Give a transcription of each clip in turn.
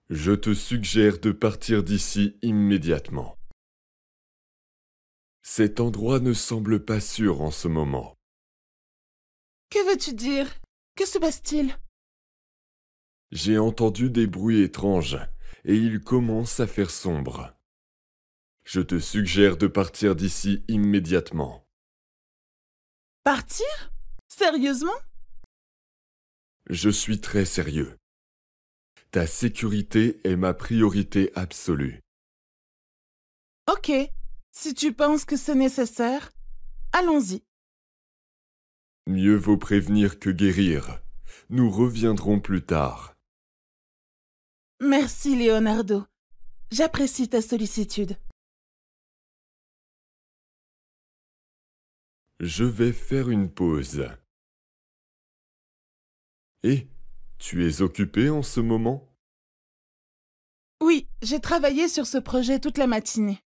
Je te suggère de partir d'ici immédiatement. Cet endroit ne semble pas sûr en ce moment. Que veux-tu dire? Que se passe-t-il? J'ai entendu des bruits étranges et il commence à faire sombre. Je te suggère de partir d'ici immédiatement. Partir? Sérieusement? Je suis très sérieux. Ta sécurité est ma priorité absolue. Ok, si tu penses que c'est nécessaire, allons-y. Mieux vaut prévenir que guérir. Nous reviendrons plus tard. Merci, Leonardo. J'apprécie ta sollicitude. Je vais faire une pause. Et tu es occupé en ce moment? Oui, j'ai travaillé sur ce projet toute la matinée.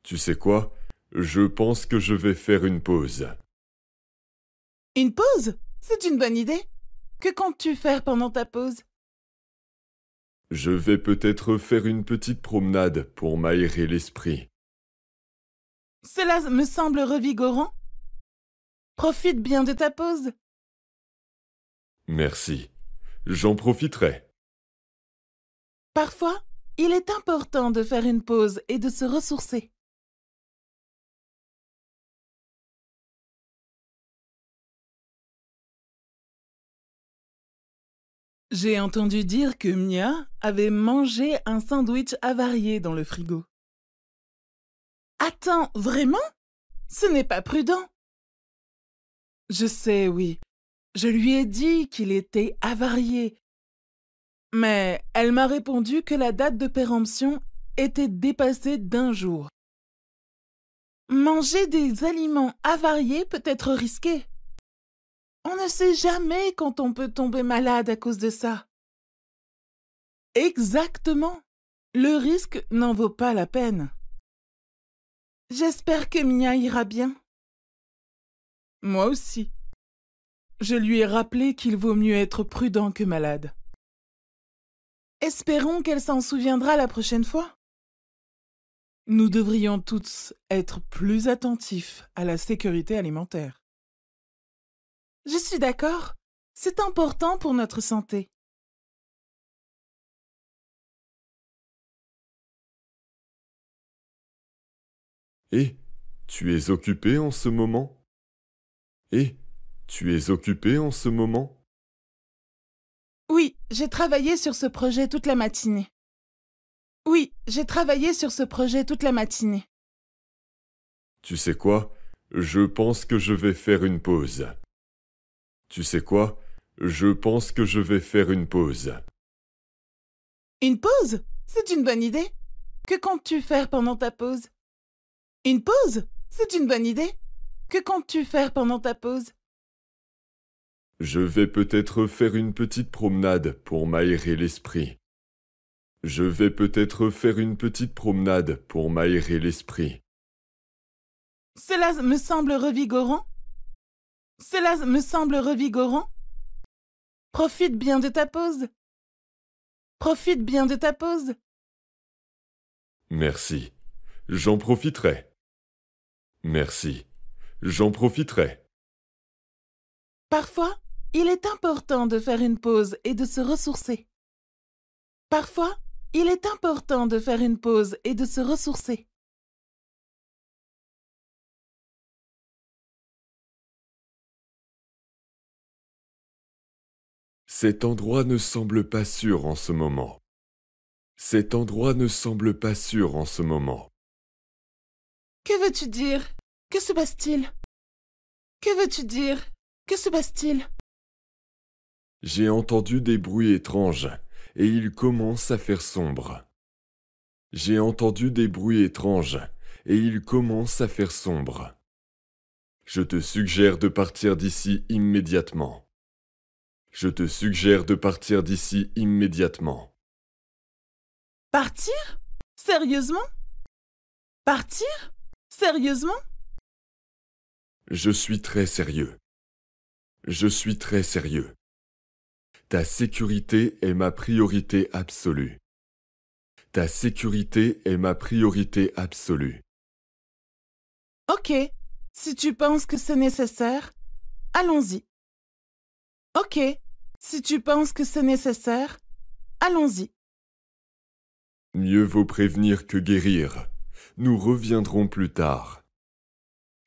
Tu sais quoi? Je pense que je vais faire une pause. Une pause? C'est une bonne idée. Que comptes-tu faire pendant ta pause? Je vais peut-être faire une petite promenade pour m'aérer l'esprit. Cela me semble revigorant. Profite bien de ta pause. Merci. J'en profiterai. Parfois, il est important de faire une pause et de se ressourcer. J'ai entendu dire que Mia avait mangé un sandwich avarié dans le frigo. Attends, vraiment? Ce n'est pas prudent. Je sais, oui. Je lui ai dit qu'il était avarié. Mais elle m'a répondu que la date de péremption était dépassée d'1 jour. Manger des aliments avariés peut être risqué. On ne sait jamais quand on peut tomber malade à cause de ça. Exactement. Le risque n'en vaut pas la peine. J'espère que Mia ira bien. Moi aussi. Je lui ai rappelé qu'il vaut mieux être prudent que malade. Espérons qu'elle s'en souviendra la prochaine fois. Nous devrions tous être plus attentifs à la sécurité alimentaire. Je suis d'accord. C'est important pour notre santé. Et tu es occupé en ce moment? Et tu es occupé en ce moment? Oui, j'ai travaillé sur ce projet toute la matinée. Oui, j'ai travaillé sur ce projet toute la matinée. Tu sais quoi? Je pense que je vais faire une pause. Tu sais quoi? Je pense que je vais faire une pause. Une pause? C'est une bonne idée. Que comptes-tu faire pendant ta pause? Une pause? C'est une bonne idée. Que comptes-tu faire pendant ta pause? Je vais peut-être faire une petite promenade pour m'aérer l'esprit. Je vais peut-être faire une petite promenade pour m'aérer l'esprit. Cela me semble revigorant. Cela me semble revigorant. Profite bien de ta pause. Profite bien de ta pause. Merci. J'en profiterai. Merci. J'en profiterai. Parfois, il est important de faire une pause et de se ressourcer. Parfois, il est important de faire une pause et de se ressourcer. Cet endroit ne semble pas sûr en ce moment. Cet endroit ne semble pas sûr en ce moment. Que veux-tu dire? Que se passe-t-il? Que veux-tu dire? Que se passe-t-il? J'ai entendu des bruits étranges et il commence à faire sombre. J'ai entendu des bruits étranges et il commence à faire sombre. Je te suggère de partir d'ici immédiatement. Je te suggère de partir d'ici immédiatement. Partir? Sérieusement? Partir? Sérieusement? Je suis très sérieux. Je suis très sérieux. Ta sécurité est ma priorité absolue. Ta sécurité est ma priorité absolue. Ok, si tu penses que c'est nécessaire, allons-y. Ok, si tu penses que c'est nécessaire, allons-y. Mieux vaut prévenir que guérir. Nous reviendrons plus tard.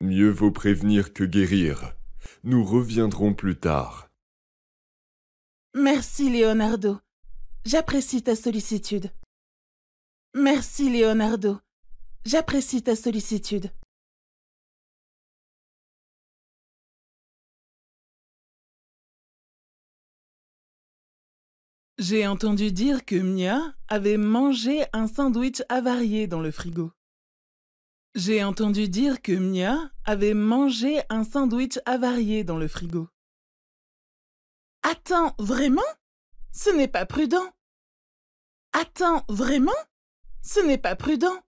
Mieux vaut prévenir que guérir. Nous reviendrons plus tard. Merci, Leonardo. J'apprécie ta sollicitude. Merci, Leonardo. J'apprécie ta sollicitude. J'ai entendu dire que Mia avait mangé un sandwich avarié dans le frigo. J'ai entendu dire que Mia avait mangé un sandwich avarié dans le frigo. Attends, vraiment? Ce n'est pas prudent. Attends, vraiment? Ce n'est pas prudent.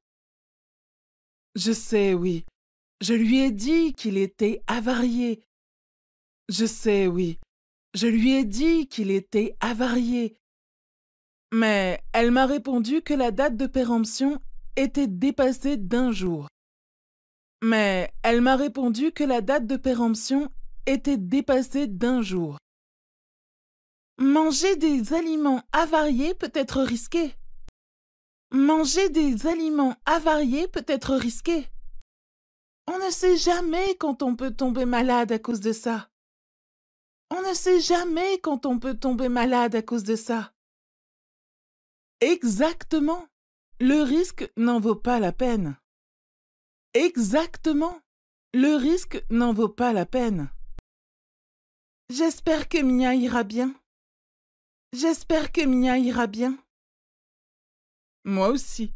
Je sais, oui. Je lui ai dit qu'il était avarié. Je sais, oui. Je lui ai dit qu'il était avarié. Mais elle m'a répondu que la date de péremption était dépassée d'1 jour. Mais elle m'a répondu que la date de péremption était dépassée d'1 jour. Manger des aliments avariés peut être risqué. Manger des aliments avariés peut être risqué. On ne sait jamais quand on peut tomber malade à cause de ça. On ne sait jamais quand on peut tomber malade à cause de ça. Exactement. Le risque n'en vaut pas la peine. Exactement. Le risque n'en vaut pas la peine. J'espère que Mia ira bien. J'espère que Mia ira bien. Moi aussi.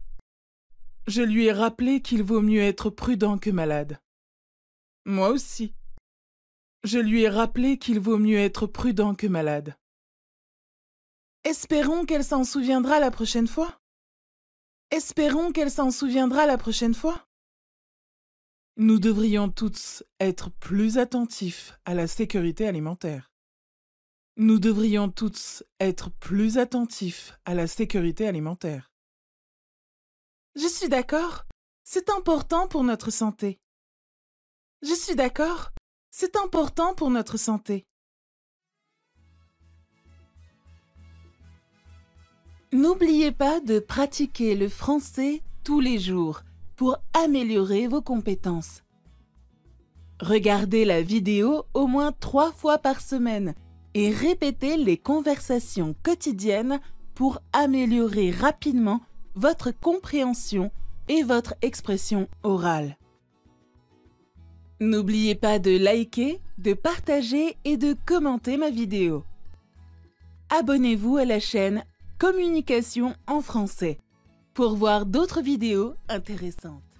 Je lui ai rappelé qu'il vaut mieux être prudent que malade. Moi aussi. Je lui ai rappelé qu'il vaut mieux être prudent que malade. Espérons qu'elle s'en souviendra la prochaine fois. Espérons qu'elle s'en souviendra la prochaine fois. Nous devrions tous être plus attentifs à la sécurité alimentaire. Nous devrions tous être plus attentifs à la sécurité alimentaire. Je suis d'accord. C'est important pour notre santé. Je suis d'accord. C'est important pour notre santé. N'oubliez pas de pratiquer le français tous les jours pour améliorer vos compétences. Regardez la vidéo au moins 3 fois par semaine et répétez les conversations quotidiennes pour améliorer rapidement votre compréhension et votre expression orale. N'oubliez pas de liker, de partager et de commenter ma vidéo. Abonnez-vous à la chaîne Communication en français pour voir d'autres vidéos intéressantes.